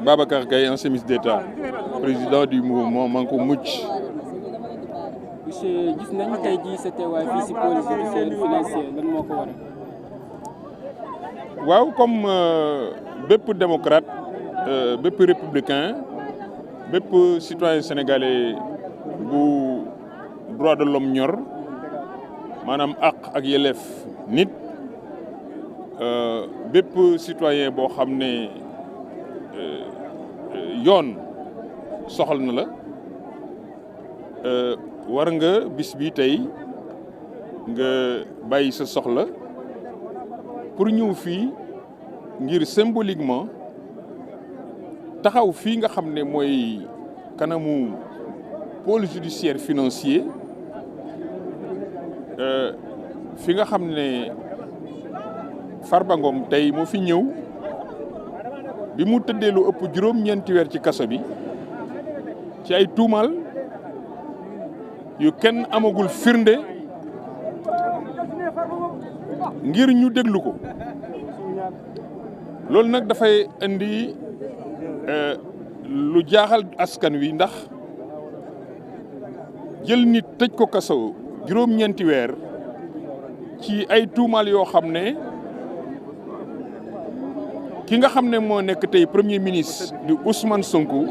Babacar Gaye, ancien ministre d'État, président du mouvement Manko Mucc. Monsieur, gis nañu tey jii sa teewaay fii si pôle judiciaire financier lan moo ko waral. waaw comme bépp démocrate bépp républicain bépp citoyen sénégalais bu droit de l'homme ñor maanaam àq ak yelleef nit bépp citoyen boo xam ne yoon soxal na la war nga bis bi tey nga bàyyi sa soxla pour ñëw fii ngir symboliquement taxaw fii nga xam ne mooy kanamu pôle judiciaire financier fi nga xam ne Farba Ngom tey moo fi ñëw bi mu tëddee lu ëpp juróom-ñeenti weer ci kaso bi ci ay tuumal yu kenn amagul firnde ngir ñu déglu ko loolu nag dafay indi lu jaaxal askan wi ndax jël nit tëj ko kaso juróom-ñeenti weer ci ay tuumal yoo xam ne ki nga xam ne moo nekk tey premier ministre di Ousmane Sonko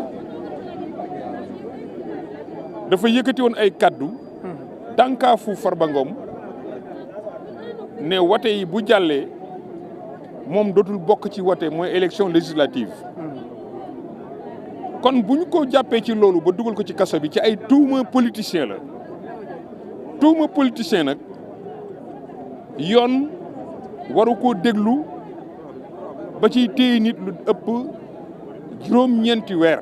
dafa yëkkati woon ay kaddu dànkaafu Farba Ngom ne wote yi bu jàllee moom dootul bokk ci wote mooy élection législative kon bu ñu ko jàppee ci loolu ba dugal ko ci kaso bi ci ay tuuma politicien la tuuma politicien nag yoon waru koo déglu ba ciy téye nit lu ëpp juróom-ñeenti weer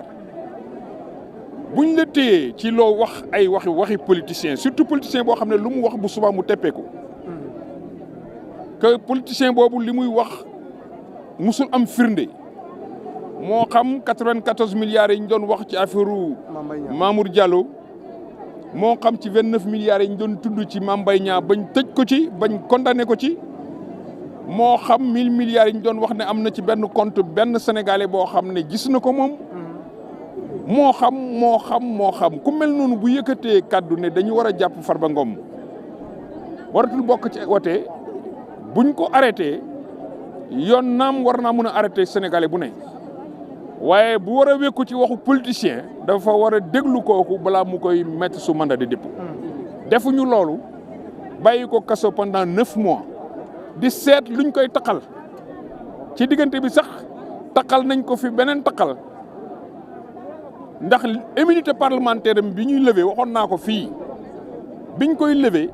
buñ la téyee ci loo wax ay waxi politicien surtout politicien boo xam ne lu mu wax bu subaa mu teppeeku que politicien boobu li muy wax musul am firnde moo xam 94 milliards yi ñu doon wax ci affaire Mamour Diallo moo xam ci 29 milliards yi ñu doon tudd ci Mame Mbaye Niang bañ tëj ko ci bañ condamné ko ci moo xam 1000 milliards yi ñu doon wax ne am na ci benn compte benn sénégalais boo xam ne gis na ko moom moo xam ku mel noonu bu yëkkatee kaddu ne dañu war a jàpp Farba Ngom waratul bokk ci wote buñ ko arrêté yoon naam war naa mën a arrêté sénégalais bu ne waaye bu war a wékku ci waxu politicien dafa war a déglu kooku balaa mu koy mettre sous mandat de dépôt defuñu loolu bàyyi ko kaso pendant 9 mois di seet luñ koy taqal ci diggante bi sax taqal nañ ko fi beneen taqal ndax immunité parlementaire bi ñuy lever waxoon naa ko fii biñ koy lever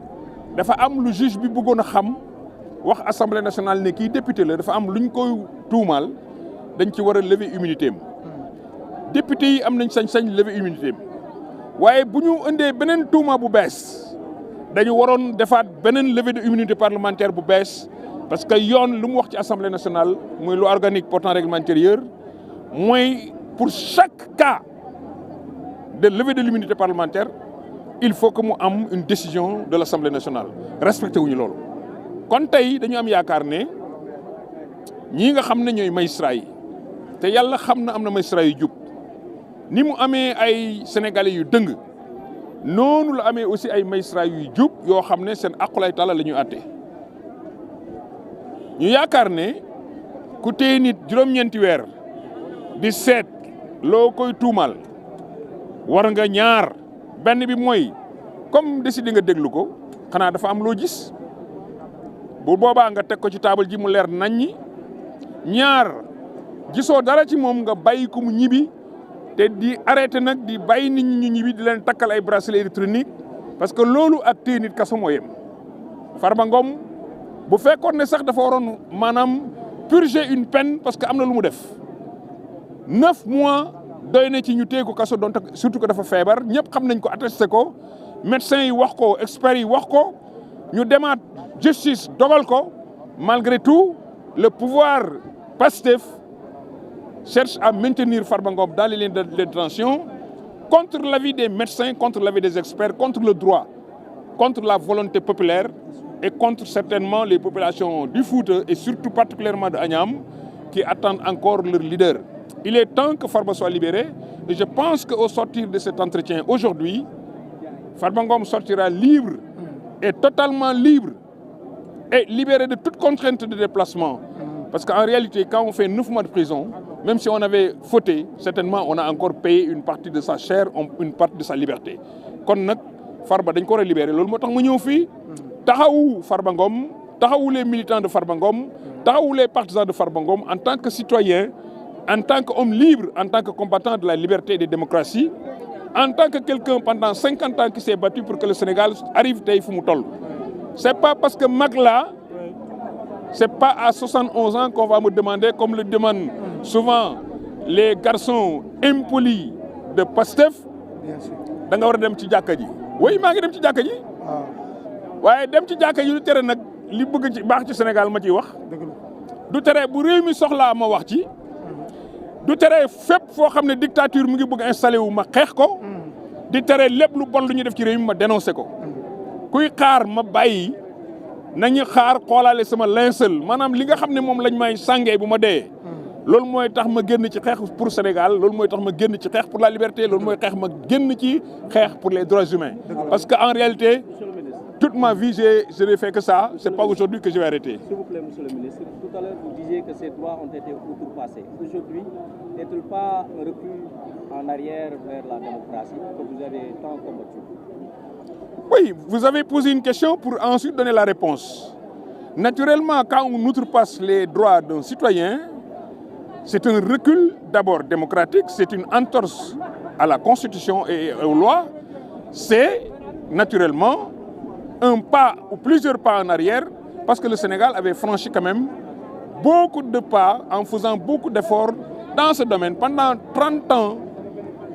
dafa am lu juge bi bëggoon a xam wax assemblée nationale ne kii député la dafa am luñ koy tuumaal dañ ci war a lever immunité am député yi am nañ sañ-sañ lever immunité am waaye bu ñu indee beneen tuuma bu bees dañu waroon defaat beneen levée de immunité parlementaire bu bees parce que yoon lu mu wax ci assemblée nationale muy loi organique portant règlement intérieur mooy pour chaque cas de levée de l'immunité parlementaire il faut que mu am une décision de l'Assemblée nationale respecté wuñu loolu kon tey dañu am yaakaar ne ñii nga xam ne ñooy magistrat yi te yàlla xam na am na magistrat yu jub ni mu amee ay sénégalais yu dëng noonu la amee aussi ay magistrat yu jub yoo xam ne seen aqulay taala la ñuy àtte ñu yaakaar ne ku téye nit juróom-ñeenti weer di seet loo koy tuumal war nga ñaar benn bi mooy comme décidé nga déglu ko xanaa dafa am loo gis bu boobaa nga teg ko ci taabal ji mu leer naññi ñaar gisoo dara ci moom nga bàyyi ko mu ñibbi te di arrêté nag di bàyyi nit ñi ñu ñibbi di leen takkal ay bracelet électronique parce que loolu ak téye nit kaso moo yem Farba Ngom bu fekkoon ne sax dafa waroon maanaam purger une peine parce que am na lu mu def 9 mois doy na ci ñu téye ko kaso doon surtout que dafa feebar ñëpp xam nañ ko attesté ko médecins yi wax ko experts yi wax ko ñu demaat justice dogal ko malgré tout le pouvoir Pastef cherche à maintenir Farba Ngom dans les lieux de détention contre l'avis des médecins, contre l'avis des experts, contre le droit, contre la volonté populaire et contre certainement les populations du Fouta et surtout particulièrement de Agnam qui attendent encore leur leader. Il est temps que Farba soit libéré et je pense qu'au sortir de cet entretien aujourd'hui, Farba Ngom sortira libre et totalement libre et libéré de toute contrainte de déplacement. Parce qu'en réalité, quand on fait 9 mois de prison, même si on avait fauté, certainement on a encore payé une partie de sa chair, une partie de sa liberté. Kon nag Farba dañ ko war a libéré loolu moo tax ma ñëw fii taxawu Farba Ngom taxawu les militants de Farba Ngom taxawu les partisans de Farba Ngom en tant que citoyen, en tant qu'homme libre, en tant que combattant de la liberté et de la démocratie, en tant que quelqu'un pendant 50 ans qui s'est battu pour que le Sénégal arrive tey fu mu toll. C'est pas parce que mag la c'est pas à 71 ans qu'on va me demander, comme le demandent souvent les garçons impolis de Pastef, da nga war a dem ci jàkka ji. Oui, maa ngi dem ci jàkka ji. waaye dem ci jàkka ji du tere nag li bëgg ci baax ci Sénégal ma ciy wax. du tere bu réew mi soxlaa ma wax ci. du tere fépp foo xam ne dictature mu ngi bëgg installé wu ma xeex ko. di tere lépp lu bon lu ñu def ci réew mi ma dénoncé ko. kuy xaar ma bàyyi. nañu xaar xoolaale sama linceul maanaam li nga xam ne moom lañ may sàngee bu ma dee. loolu mooy tax ma génn ci xeex pour Sénégal loolu mooy tax ma génn ci xeex pour la liberté loolu mooy tax ma génn ci xeex pour les droits humains. parce que en réalité toute ma vie je n'ai fait que ça, c'est pas aujourd'hui que je vais arrêter. S'il vous plaît, monsieur le ministre, tout à l'heure vous disiez que ces droits ont été outrepassés. Aujourd'hui, n'est-il pas un recul en arrière vers la démocratie que vous avez tant combattu? Oui, vous avez posé une question pour ensuite donner la réponse. Naturellement, quand on outrepasse les droits d'un citoyen, c'est un recul d'abord démocratique, c'est une entorse à la Constitution et aux lois, c'est naturellement un pas ou plusieurs pas en arrière, parce que le Sénégal avait franchi quand même beaucoup de pas en faisant beaucoup d'efforts dans ce domaine. Pendant 30 ans,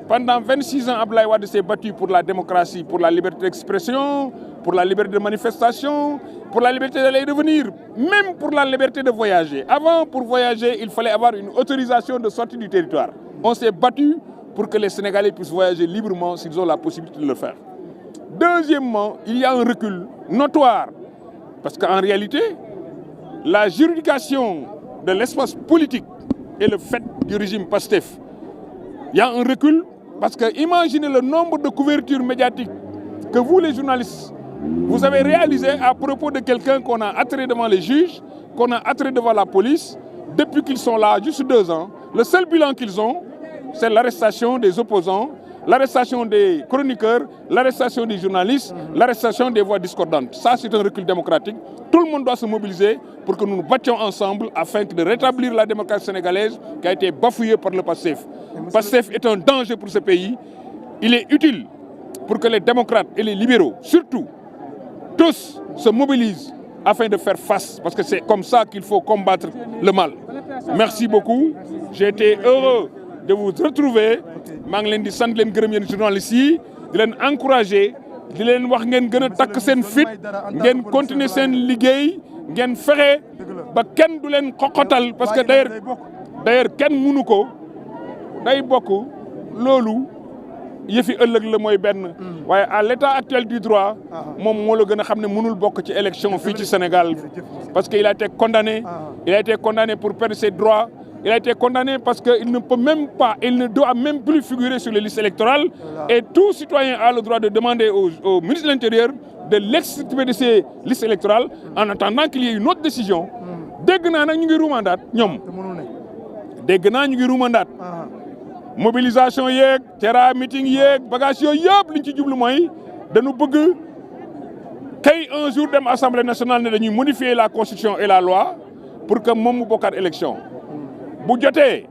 pendant 26 ans, Abdoulaye Wade s'est battu pour la démocratie, pour la liberté d'expression, pour la liberté de manifestation, pour la liberté d'aller et de venir, même pour la liberté de voyager. Avant, pour voyager, il fallait avoir une autorisation de sortie du territoire. On s'est battu pour que les Sénégalais puissent voyager librement s'ils ont la possibilité de le faire. Deuxièmement, il y a un recul notoire, parce qu'en réalité, la juridiction de l'espace politique et le fait du régime Pastef, il y a un recul, parce que imaginez le nombre de couvertures médiatiques que vous, les journalistes, vous avez réalisé à propos de quelqu'un qu'on a attiré devant les juges, qu'on a attiré devant la police, depuis qu'ils sont là, juste 2 ans. Le seul bilan qu'ils ont, c'est l'arrestation des opposants, l'arrestation des chroniqueurs, l'arrestation des journalistes, l'arrestation des voix discordantes. Ça, c'est un recul démocratique. Tout le monde doit se mobiliser pour que nous nous battions ensemble afin de rétablir la démocratie sénégalaise qui a été bafouillée par le PASTEF. PASTEF est un danger pour ce pays. Il est utile pour que les démocrates et les libéraux, surtout, tous se mobilisent afin de faire face, parce que c'est comme ça qu'il faut combattre le mal. Merci beaucoup. J'ai été heureux de vous retrouver. maa ngi leen di sant leen gërëm yéen journalistes yi di leen encourager di leen wax ngeen gën a takk seen fit ngeen continuer seen liggéey ngeen fexe ba kenn du leen xoxotal parce que d'ailleurs kenn mënu ko day bokk loolu yëfi ëllëg la mooy benn waaye à l'état actuel du droit moom moo la gën a xam ne mënul bokk ci élection fii ci Sénégal parce que il a été condamné pour perdre ses droits. Il a été condamné parce qu'il ne peut même pas, il ne doit même plus figurer sur les listes électorales. Et tout citoyen a le droit de demander au ministre de l'Intérieur de l'extirper de ces listes électorales en attendant qu'il y ait une autre décision. Dégg naa nag ñu ngi ruumandaat ñoom. Dégg naa ñu ngi ruumandaat. Mobilisation yeeg terrain meeting yeeg bagage yooyu yëpp li ñu ci jublu mooy dañu bëgg kay un jour dem Assemblée nationale ne dañuy modifier la constitution et la loi pour que moom mu bokkaat élection. bu jotee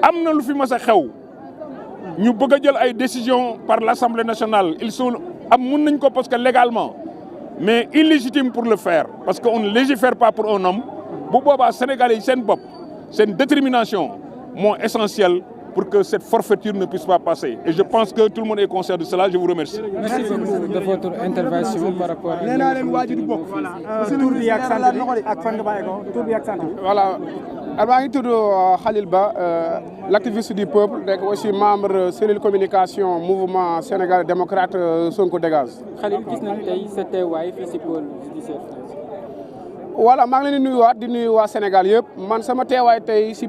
am na lu fi mas a xew ñu bëgg a jël ay décisions par l'Assemblée nationale ils sont mun nañ ko parce que légalement mais illégitime pour le faire parce que on ne légifère pas pour un homme bu boobaa Sénégalais yi seen bopp seen détermination moo essentiel pour que cette forfaiture ne puisse pas passer. Et je pense que tout le monde est conscient de cela. Je vous remercie. Merci beaucoup de votre intervention par rapport à... Voilà. maa ngi tudd Khalil Ba l'activiste du peuple nekk aussi membre cellule communication mouvement Sénégal démocrate Sonko dégage. Khalil gis nañu tey sa teewaay fii si pôle judiciaire. voilà maa ngi leen di nuyuwaat di nuyu waa Sénégal yëpp man sama teewaay tey si